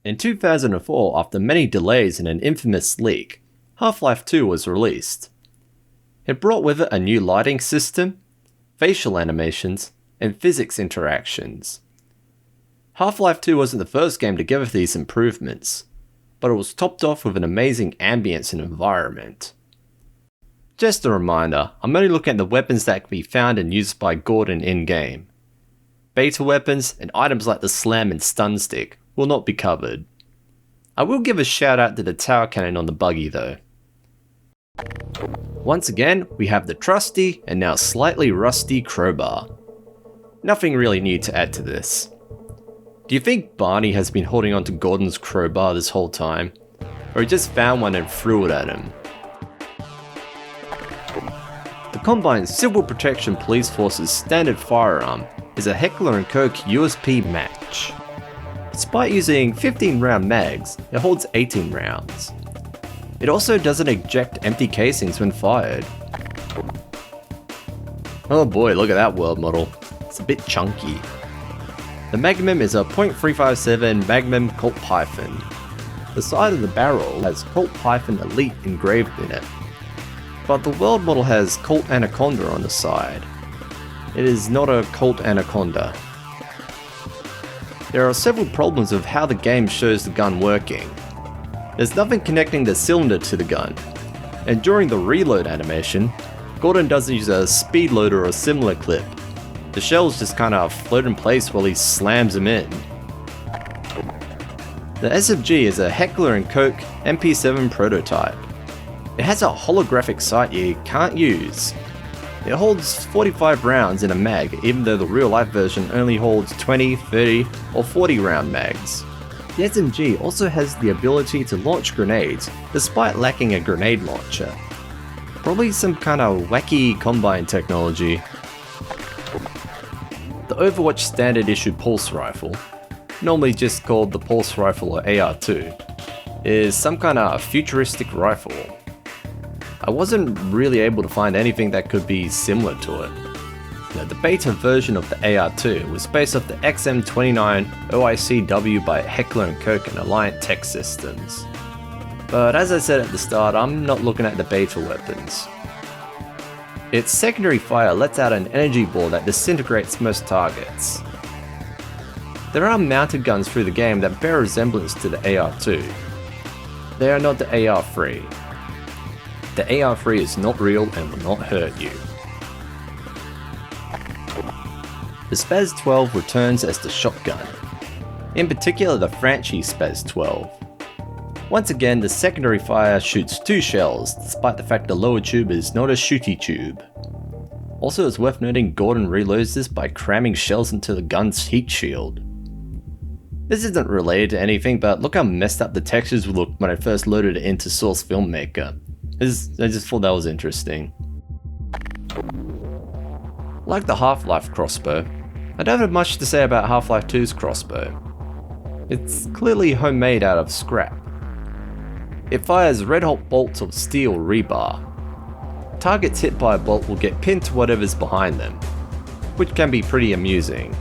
In 2004, after many delays and an infamous leak, Half-Life 2 was released. It brought with it a new lighting system, facial animations, and physics interactions. Half-Life 2 wasn't the first game to give us these improvements, but it was topped off with an amazing ambience and environment. Just a reminder, I'm only looking at the weapons that can be found and used by Gordon in-game. Beta weapons and items like the slam and stun stick will not be covered. I will give a shout out to the tower cannon on the buggy though. Once again, we have the trusty and now slightly rusty crowbar. Nothing really new to add to this. Do you think Barney has been holding on to Gordon's crowbar this whole time? Or he just found one and threw it at him? The Combine Civil Protection Police Force's standard firearm is a Heckler & Koch USP match. Despite using 15 round mags, it holds 18 rounds. It also doesn't eject empty casings when fired. Oh boy, look at that world model. It's a bit chunky. The Magnum is a .357 Magnum Colt Python. The side of the barrel has Colt Python Elite engraved in it. But the world model has Colt Anaconda on the side. It is not a Colt Anaconda. There are several problems with how the game shows the gun working. There's nothing connecting the cylinder to the gun, and during the reload animation, Gordon doesn't use a speed loader or similar clip. The shells just kinda float in place while he slams them in. The SMG is a Heckler & Koch MP7 prototype. It has a holographic sight you can't use. It holds 45 rounds in a mag, even though the real life version only holds 20, 30, or 40 round mags. The SMG also has the ability to launch grenades, despite lacking a grenade launcher. Probably some kind of wacky Combine technology. The Overwatch standard issue pulse rifle, normally just called the pulse rifle or AR2, is some kind of futuristic rifle. I wasn't really able to find anything that could be similar to it. Now, the beta version of the AR2 was based off the XM29 OICW by Heckler & Koch and Alliant Tech Systems. But as I said at the start, I'm not looking at the beta weapons. Its secondary fire lets out an energy ball that disintegrates most targets. There are mounted guns through the game that bear resemblance to the AR2. They are not the AR3. The AR3 is not real and will not hurt you. The Spaz 12 returns as the shotgun, in particular the Franchi Spaz 12. Once again, the secondary fire shoots 2 shells, despite the fact the lower tube is not a shooty tube. Also, it's worth noting Gordon reloads this by cramming shells into the gun's heat shield. This isn't related to anything, but look how messed up the textures would look when I first loaded it into Source Filmmaker. I just thought that was interesting. Like the Half-Life crossbow, I don't have much to say about Half-Life 2's crossbow. It's clearly homemade out of scrap. It fires red-hot bolts of steel rebar. Targets hit by a bolt will get pinned to whatever's behind them, which can be pretty amusing.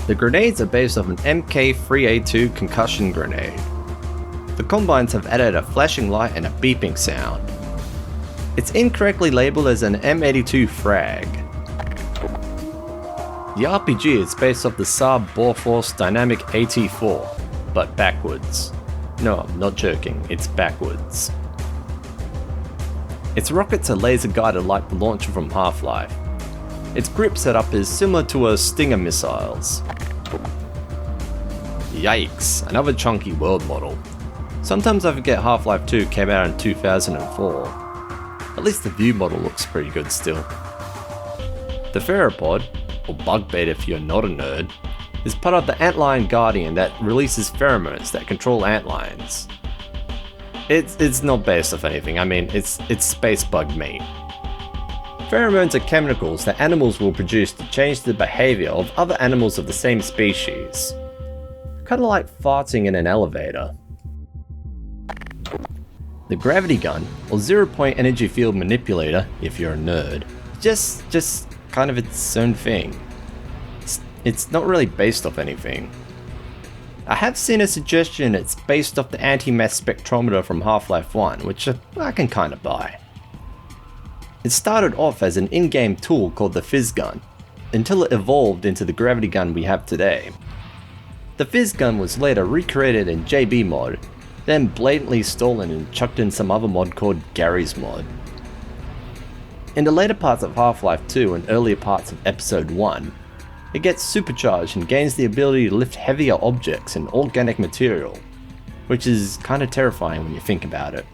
The grenades are based off an MK3A2 concussion grenade. The Combines have added a flashing light and a beeping sound. It's incorrectly labelled as an M82 frag. The RPG is based off the Saab Bofors Dynamic AT4, but backwards. No, I'm not joking, it's backwards. Its rockets are laser guided like the launcher from Half-Life. Its grip setup is similar to a Stinger missiles. Yikes, another chunky world model. Sometimes I forget Half-Life 2 came out in 2004. At least the view model looks pretty good still. The Pheropod, or Bugbait if you're not a nerd, is part of the Antlion Guardian that releases pheromones that control antlions. It's not based off anything, I mean it's space bug meat. Pheromones are chemicals that animals will produce to change the behaviour of other animals of the same species. Kinda like farting in an elevator. The gravity gun, or zero-point energy field manipulator, if you're a nerd, is just kind of its own thing. It's not really based off anything. I have seen a suggestion it's based off the anti-mass spectrometer from Half-Life 1, which I can kinda buy. It started off as an in-game tool called the Physgun, until it evolved into the gravity gun we have today. The Physgun was later recreated in JB mod, then blatantly stolen and chucked in some other mod called Gary's mod. In the later parts of Half-Life 2 and earlier parts of Episode 1, it gets supercharged and gains the ability to lift heavier objects and organic material, which is kinda terrifying when you think about it.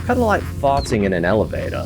Kinda like farting in an elevator.